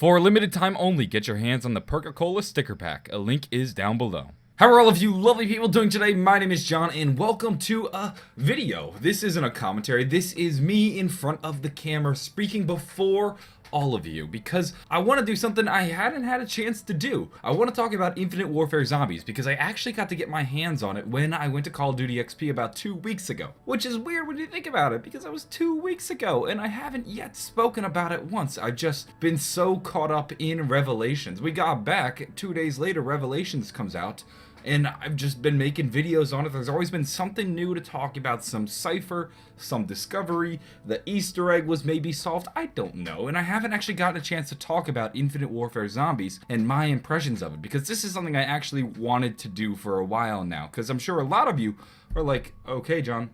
For a limited time only, get your hands on the Perca-Cola sticker pack. A link is down below. How are all of you lovely people doing today? My name is John and welcome to a video. This isn't a commentary, this is me in front of the camera speaking before all of you because I want to do something I hadn't had a chance to do. I want to talk about Infinite Warfare Zombies because I actually got to get my hands on it when I went to Call of Duty XP about 2 weeks ago, which is weird when you think about it because that was 2 weeks ago and I haven't yet spoken about it once. I've just been so caught up in Revelations. We got back 2 days later, Revelations comes out, and I've just been making videos on it. There's always been something new to talk about, some cipher, some discovery, the Easter egg was maybe solved, I don't know. And I haven't actually gotten a chance to talk about Infinite Warfare Zombies and my impressions of it, because this is something I actually wanted to do for a while now, because I'm sure a lot of you are like, okay John,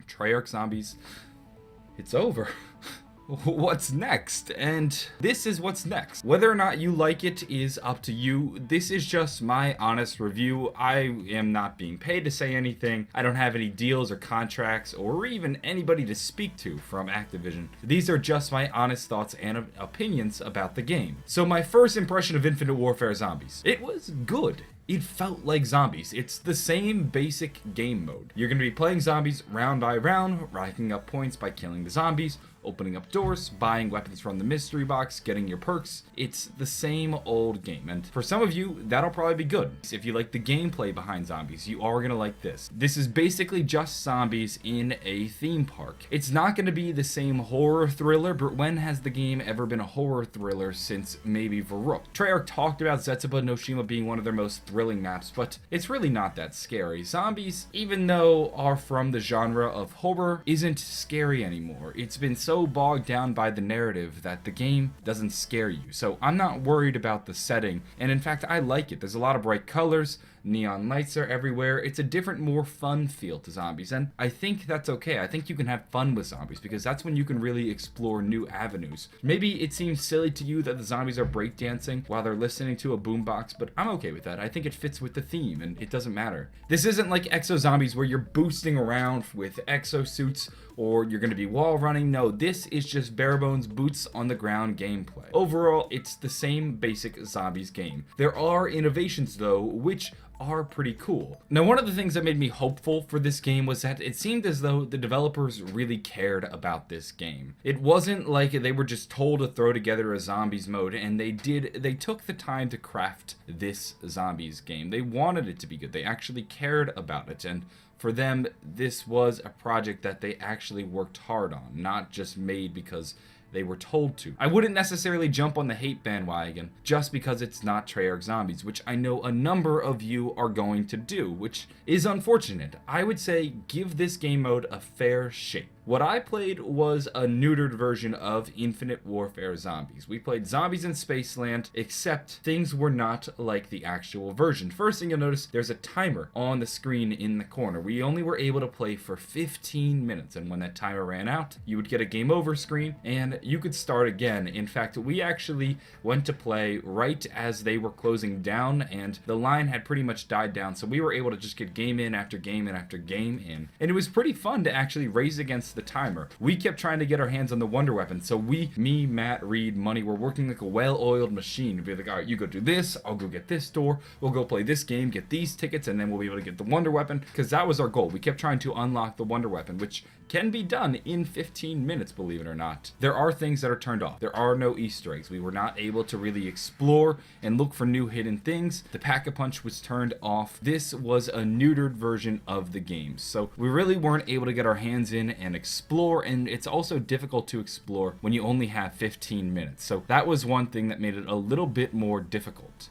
Treyarch Zombies, it's over. What's next? And this is what's next. Whether or not you like it is up to you. This is just my honest review. I am not being paid to say anything. I don't have any deals or contracts or even anybody to speak to from Activision. These are just my honest thoughts and opinions about the game. So my first impression of Infinite Warfare Zombies. It was good. It felt like Zombies. It's the same basic game mode. You're going to be playing zombies round by round, racking up points by killing the zombies, opening up doors, buying weapons from the mystery box, getting your perks. It's the same old game, and for some of you, that'll probably be good. If you like the gameplay behind Zombies, you are gonna like this. This is basically just zombies in a theme park. It's not gonna be the same horror thriller, but when has the game ever been a horror thriller since maybe Varrook? Treyarch talked about Zetsuba no Shima being one of their most thrilling maps, but it's really not that scary. Zombies, even though are from the genre of horror, isn't scary anymore. It's been so bogged down by the narrative that the game doesn't scare you. So I'm not worried about the setting, and in fact I like it. There's a lot of bright colors, neon lights are everywhere. It's a different, more fun feel to zombies, and I think that's okay. I think you can have fun with zombies because that's when you can really explore new avenues. Maybe it seems silly to you that the zombies are breakdancing while they're listening to a boombox, but I'm okay with that. I think it fits with the theme and it doesn't matter. This isn't like Exo Zombies where you're boosting around with exosuits or you're going to be wall running. No, this is just bare bones boots on the ground gameplay. Overall, it's the same basic zombies game. There are innovations though, which are pretty cool. Now, one of the things that made me hopeful for this game was that it seemed as though the developers really cared about this game. It wasn't like they were just told to throw together a zombies mode, and they took the time to craft this zombies game. They wanted it to be good. They actually cared about it, and for them, this was a project that they actually worked hard on, not just made because they were told to. I wouldn't necessarily jump on the hate bandwagon just because it's not Treyarch Zombies, which I know a number of you are going to do, which is unfortunate. I would say give this game mode a fair shake. What I played was a neutered version of Infinite Warfare Zombies. We played Zombies in Spaceland, except things were not like the actual version. First thing you'll notice, there's a timer on the screen in the corner. We only were able to play for 15 minutes, and when that timer ran out, you would get a game over screen, and you could start again. In fact, we actually went to play right as they were closing down, and the line had pretty much died down, so we were able to just get game in after game in after game in. And it was pretty fun to actually race against the timer. We kept trying to get our hands on the wonder weapon, so me, Matt, Reed, Money, were working like a well-oiled machine. We'd be like, all right, you go do this, I'll go get this door, we'll go play this game, get these tickets, and then we'll be able to get the wonder weapon, because that was our goal. We kept trying to unlock the wonder weapon, which can be done in 15 minutes, believe it or not. There are things that are turned off. There are no Easter eggs. We were not able to really explore and look for new hidden things. The Pack-a-Punch was turned off. This was a neutered version of the game, so we really weren't able to get our hands in and explore, and it's also difficult to explore when you only have 15 minutes. So that was one thing that made it a little bit more difficult.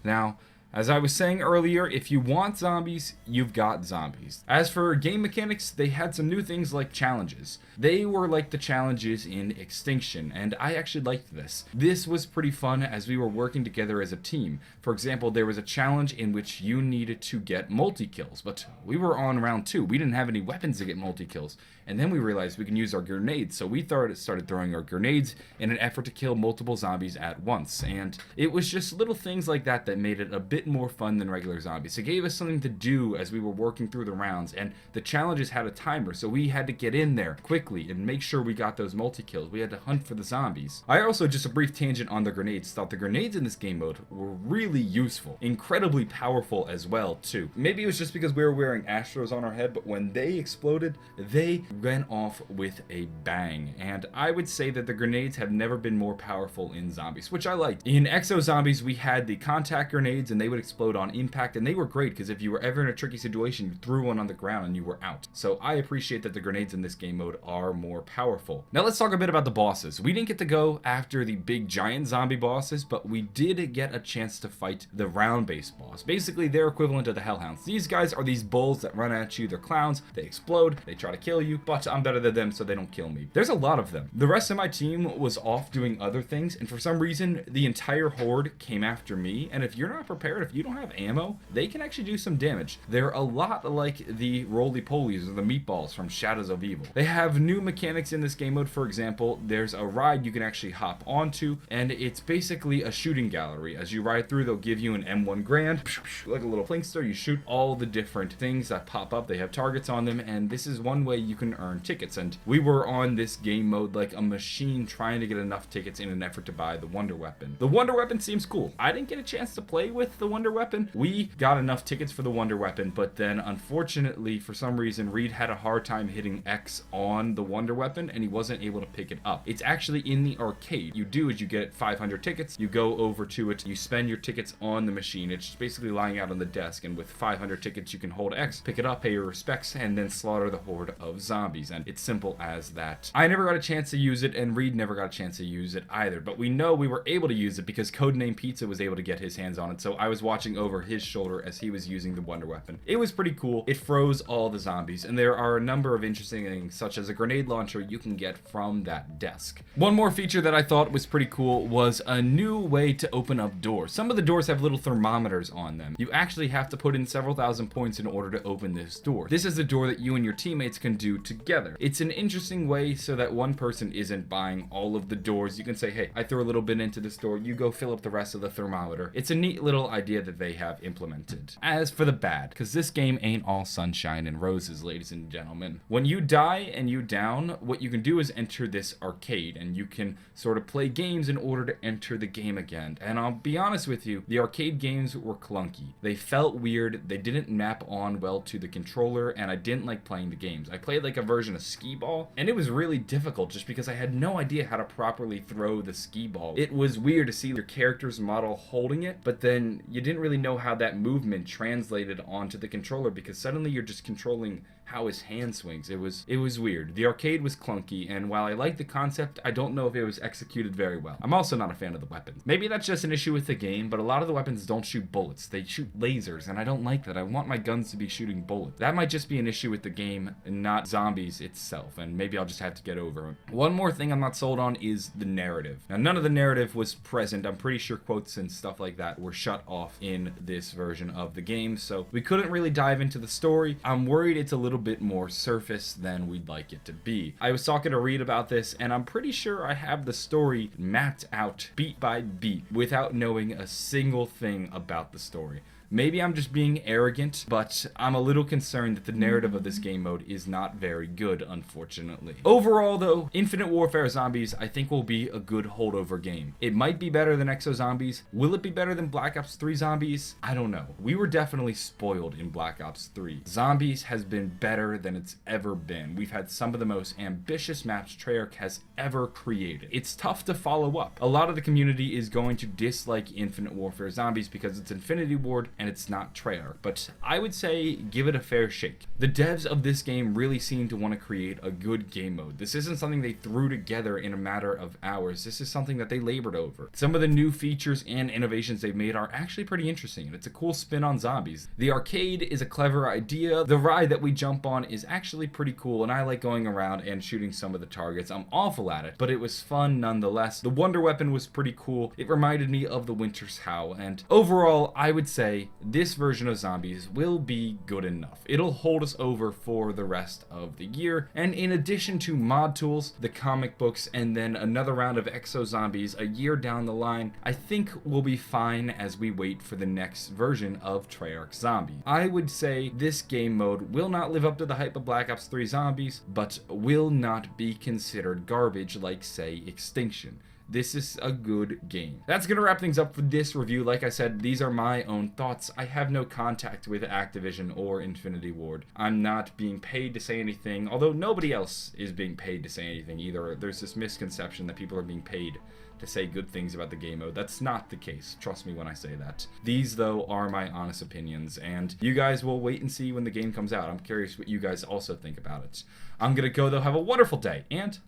Now, as I was saying earlier, if you want zombies, you've got zombies. As for game mechanics, they had some new things like challenges. They were like the challenges in Extinction, and I actually liked this. This was pretty fun as we were working together as a team. For example, there was a challenge in which you needed to get multi-kills, but we were on round 2. We didn't have any weapons to get multi-kills, and then we realized we can use our grenades, so we started throwing our grenades in an effort to kill multiple zombies at once, and it was just little things like that that made it a bit bit more fun than regular zombies. It gave us something to do as we were working through the rounds, and the challenges had a timer, so we had to get in there quickly and make sure we got those multi-kills. We had to hunt for the zombies. I also, just a brief tangent on the grenades, thought the grenades in this game mode were really useful, incredibly powerful as well too. Maybe it was just because we were wearing Astros on our head, but when they exploded, they went off with a bang, and I would say that the grenades have never been more powerful in zombies, which I liked. In Exo Zombies, we had the contact grenades, and they would explode on impact, and they were great because if you were ever in a tricky situation, you threw one on the ground and you were out. So I appreciate that the grenades in this game mode are more powerful. Now let's talk a bit about the bosses. We didn't get to go after the big giant zombie bosses, but we did get a chance to fight the round-based boss. Basically, they're equivalent to the Hellhounds. These guys are these bulls that run at you. They're clowns. They explode. They try to kill you, but I'm better than them, so they don't kill me. There's a lot of them. The rest of my team was off doing other things, and for some reason, the entire horde came after me, and if you're not prepared, if you don't have ammo, they can actually do some damage. They're a lot like the roly-polies or the meatballs from Shadows of Evil. They have new mechanics in this game mode. For example, there's a ride you can actually hop onto, and it's basically a shooting gallery. As you ride through, they'll give you an M1 Grand, like a little flinkster. You shoot all the different things that pop up. They have targets on them, and this is one way you can earn tickets. And we were on this game mode like a machine trying to get enough tickets in an effort to buy the Wonder Weapon. The Wonder Weapon seems cool. I didn't get a chance to play with the Wonder Weapon. We got enough tickets for the Wonder Weapon, but then unfortunately, for some reason, Reed had a hard time hitting X on the Wonder Weapon, and he wasn't able to pick it up. It's actually in the arcade. You do is you get 500 tickets, you go over to it, you spend your tickets on the machine. It's just basically lying out on the desk, and with 500 tickets, you can hold X, pick it up, pay your respects, and then slaughter the horde of zombies, and it's simple as that. I never got a chance to use it, and Reed never got a chance to use it either, but we know we were able to use it because Codename Pizza was able to get his hands on it, so I was watching over his shoulder as he was using the Wonder Weapon. It was pretty cool. It froze all the zombies, and there are a number of interesting things, such as a grenade launcher you can get from that desk. One more feature that I thought was pretty cool was a new way to open up doors. Some of the doors have little thermometers on them. You actually have to put in several thousand points in order to open this door. This is a door that you and your teammates can do together. It's an interesting way so that one person isn't buying all of the doors. You can say, hey, I threw a little bit into this door, you go fill up the rest of the thermometer. It's a neat little idea that they have implemented. As for the bad, because this game ain't all sunshine and roses, ladies and gentlemen. When you die and you down, what you can do is enter this arcade, and you can sort of play games in order to enter the game again. And I'll be honest with you, the arcade games were clunky. They felt weird, they didn't map on well to the controller, and I didn't like playing the games. I played like a version of skee ball, and it was really difficult just because I had no idea how to properly throw the skee ball. It was weird to see your character's model holding it, but then you didn't really know how that movement translated onto the controller because suddenly you're just controlling how his hand swings. It was weird. The arcade was clunky, and while I like the concept, I don't know if it was executed very well. I'm also not a fan of the weapons. Maybe that's just an issue with the game, but a lot of the weapons don't shoot bullets. They shoot lasers, and I don't like that. I want my guns to be shooting bullets. That might just be an issue with the game and not zombies itself, and maybe I'll just have to get over it. One more thing I'm not sold on is the narrative. Now, none of the narrative was present. I'm pretty sure quotes and stuff like that were shut off in this version of the game, so we couldn't really dive into the story. I'm worried it's a little bit more surface than we'd like it to be. I was talking to Reed about this, and I'm pretty sure I have the story mapped out beat by beat without knowing a single thing about the story. Maybe I'm just being arrogant, but I'm a little concerned that the narrative of this game mode is not very good, unfortunately. Overall, though, Infinite Warfare Zombies I think will be a good holdover game. It might be better than Exo Zombies. Will it be better than Black Ops 3 Zombies? I don't know. We were definitely spoiled in Black Ops 3. Zombies has been better than it's ever been. We've had some of the most ambitious maps Treyarch has ever created. It's tough to follow up. A lot of the community is going to dislike Infinite Warfare Zombies because it's Infinity Ward and it's not Treyarch, but I would say give it a fair shake. The devs of this game really seem to want to create a good game mode. This isn't something they threw together in a matter of hours. This is something that they labored over. Some of the new features and innovations they've made are actually pretty interesting, and it's a cool spin on zombies. The arcade is a clever idea. The ride that we jump on is actually pretty cool, and I like going around and shooting some of the targets. I'm awful at it, but it was fun nonetheless. The Wonder Weapon was pretty cool. It reminded me of the Winter's Howl, and overall, I would say this version of zombies will be good enough. It'll hold us over for the rest of the year, and in addition to mod tools, the comic books, and then another round of exo zombies a year down the line, I think we'll be fine as we wait for the next version of Treyarch Zombie. I would say this game mode will not live up to the hype of Black Ops 3 Zombies, but will not be considered garbage like, say, Extinction. This is a good game. That's gonna wrap things up for this review. Like I said, these are my own thoughts. I have no contact with Activision or Infinity Ward. I'm not being paid to say anything, although nobody else is being paid to say anything either. There's this misconception that people are being paid to say good things about the game mode. That's not the case. Trust me when I say that. These, though, are my honest opinions, and you guys will wait and see when the game comes out. I'm curious what you guys also think about it. I'm gonna go, though. Have a wonderful day, and